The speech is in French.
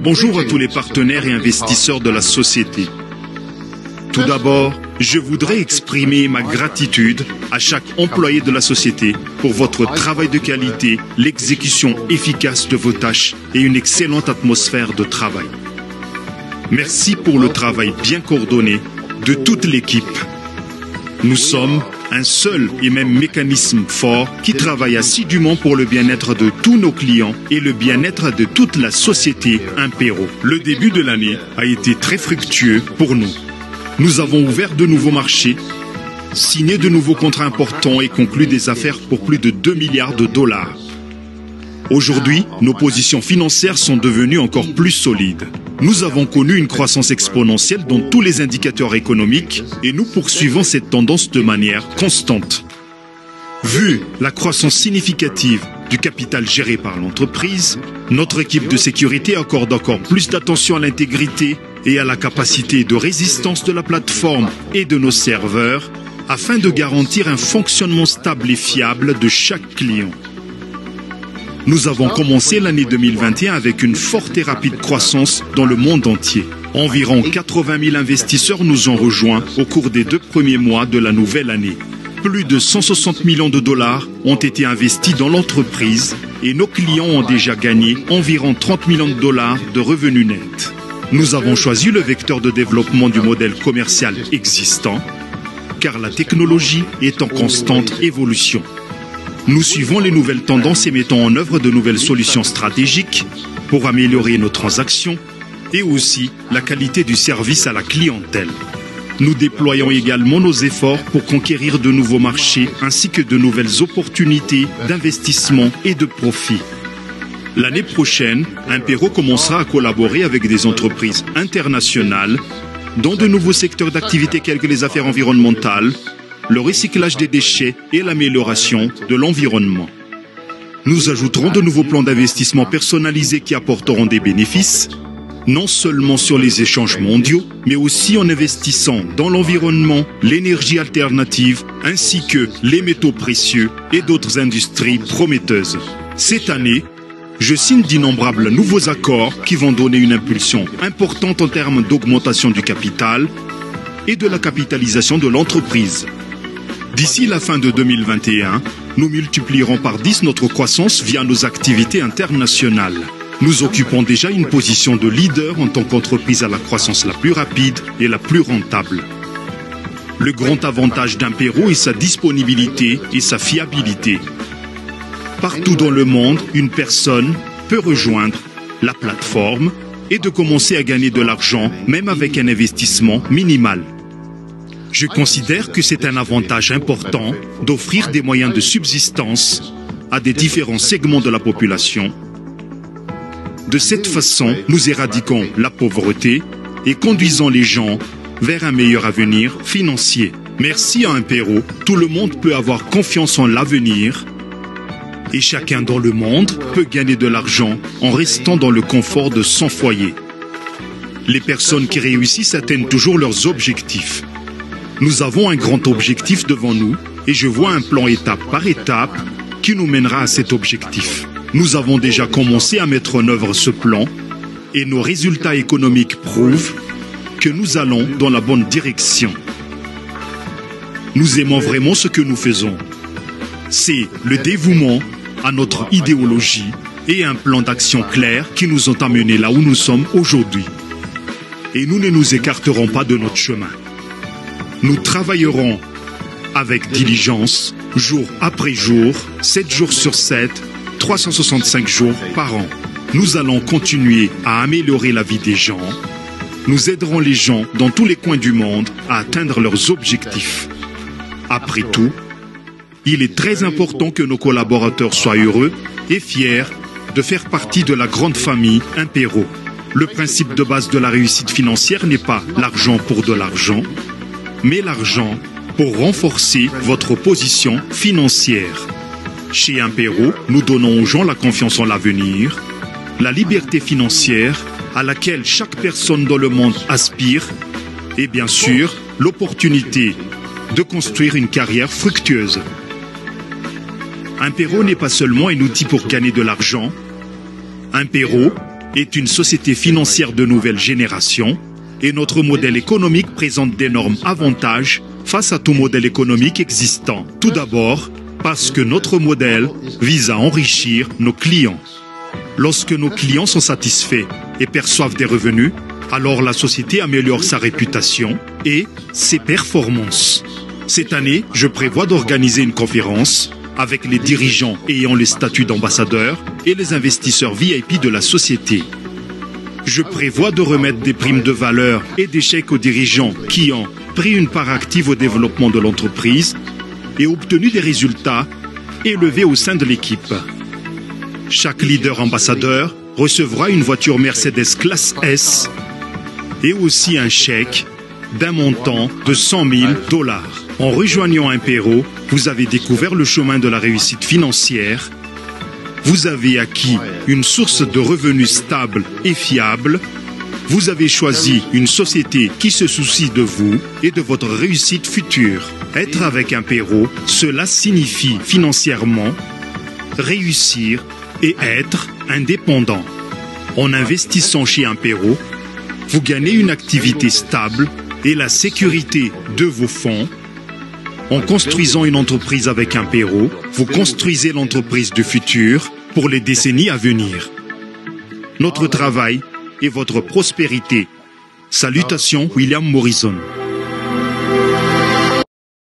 Bonjour à tous les partenaires et investisseurs de la société. Tout d'abord, je voudrais exprimer ma gratitude à chaque employé de la société pour votre travail de qualité, l'exécution efficace de vos tâches et une excellente atmosphère de travail. Merci pour le travail bien coordonné de toute l'équipe. Nous sommes un seul et même mécanisme fort qui travaille assidûment pour le bien-être de tous nos clients et le bien-être de toute la société Impero. Le début de l'année a été très fructueux pour nous. Nous avons ouvert de nouveaux marchés, signé de nouveaux contrats importants et conclu des affaires pour plus de 2 milliards de dollars. Aujourd'hui, nos positions financières sont devenues encore plus solides. Nous avons connu une croissance exponentielle dans tous les indicateurs économiques et nous poursuivons cette tendance de manière constante. Vu la croissance significative du capital géré par l'entreprise, notre équipe de sécurité accorde encore plus d'attention à l'intégrité et à la capacité de résistance de la plateforme et de nos serveurs afin de garantir un fonctionnement stable et fiable de chaque client. Nous avons commencé l'année 2021 avec une forte et rapide croissance dans le monde entier. Environ 80 000 investisseurs nous ont rejoints au cours des 2 premiers mois de la nouvelle année. Plus de 160 millions de dollars ont été investis dans l'entreprise et nos clients ont déjà gagné environ 30 millions de dollars de revenus nets. Nous avons choisi le vecteur de développement du modèle commercial existant, car la technologie est en constante évolution. Nous suivons les nouvelles tendances et mettons en œuvre de nouvelles solutions stratégiques pour améliorer nos transactions et aussi la qualité du service à la clientèle. Nous déployons également nos efforts pour conquérir de nouveaux marchés ainsi que de nouvelles opportunités d'investissement et de profit. L'année prochaine, Impero commencera à collaborer avec des entreprises internationales dans de nouveaux secteurs d'activité tels que les affaires environnementales, le recyclage des déchets et l'amélioration de l'environnement. Nous ajouterons de nouveaux plans d'investissement personnalisés qui apporteront des bénéfices, non seulement sur les échanges mondiaux, mais aussi en investissant dans l'environnement, l'énergie alternative, ainsi que les métaux précieux et d'autres industries prometteuses. Cette année, je signe d'innombrables nouveaux accords qui vont donner une impulsion importante en termes d'augmentation du capital et de la capitalisation de l'entreprise. D'ici la fin de 2021, nous multiplierons par 10 notre croissance via nos activités internationales. Nous occupons déjà une position de leader en tant qu'entreprise à la croissance la plus rapide et la plus rentable. Le grand avantage d'Impero est sa disponibilité et sa fiabilité. Partout dans le monde, une personne peut rejoindre la plateforme et de commencer à gagner de l'argent, même avec un investissement minimal. Je considère que c'est un avantage important d'offrir des moyens de subsistance à des différents segments de la population. De cette façon, nous éradiquons la pauvreté et conduisons les gens vers un meilleur avenir financier. Merci à Impero, tout le monde peut avoir confiance en l'avenir et chacun dans le monde peut gagner de l'argent en restant dans le confort de son foyer. Les personnes qui réussissent atteignent toujours leurs objectifs. Nous avons un grand objectif devant nous et je vois un plan étape par étape qui nous mènera à cet objectif. Nous avons déjà commencé à mettre en œuvre ce plan et nos résultats économiques prouvent que nous allons dans la bonne direction. Nous aimons vraiment ce que nous faisons. C'est le dévouement à notre idéologie et un plan d'action clair qui nous ont amenés là où nous sommes aujourd'hui. Et nous ne nous écarterons pas de notre chemin. Nous travaillerons avec diligence, jour après jour, 7 jours sur 7, 365 jours par an. Nous allons continuer à améliorer la vie des gens. Nous aiderons les gens dans tous les coins du monde à atteindre leurs objectifs. Après tout, il est très important que nos collaborateurs soient heureux et fiers de faire partie de la grande famille Impero. Le principe de base de la réussite financière n'est pas l'argent pour de l'argent, mais l'argent pour renforcer votre position financière. Chez Impero, nous donnons aux gens la confiance en l'avenir, la liberté financière à laquelle chaque personne dans le monde aspire et bien sûr l'opportunité de construire une carrière fructueuse. Impero n'est pas seulement un outil pour gagner de l'argent. Impero est une société financière de nouvelle génération et notre modèle économique présente d'énormes avantages face à tout modèle économique existant. Tout d'abord, parce que notre modèle vise à enrichir nos clients. Lorsque nos clients sont satisfaits et perçoivent des revenus, alors la société améliore sa réputation et ses performances. Cette année, je prévois d'organiser une conférence avec les dirigeants ayant le statut d'ambassadeur et les investisseurs VIP de la société. Je prévois de remettre des primes de valeur et des chèques aux dirigeants qui ont pris une part active au développement de l'entreprise et obtenu des résultats élevés au sein de l'équipe. Chaque leader ambassadeur recevra une voiture Mercedes classe S et aussi un chèque d'un montant de 100 000 $. En rejoignant Impero, vous avez découvert le chemin de la réussite financière. Vous avez acquis une source de revenus stable et fiable. Vous avez choisi une société qui se soucie de vous et de votre réussite future. Être avec Impero, cela signifie financièrement réussir et être indépendant. En investissant chez Impero, vous gagnez une activité stable et la sécurité de vos fonds. En construisant une entreprise avec Impero, vous construisez l'entreprise du futur pour les décennies à venir. Notre travail est votre prospérité. Salutations, William Morrison.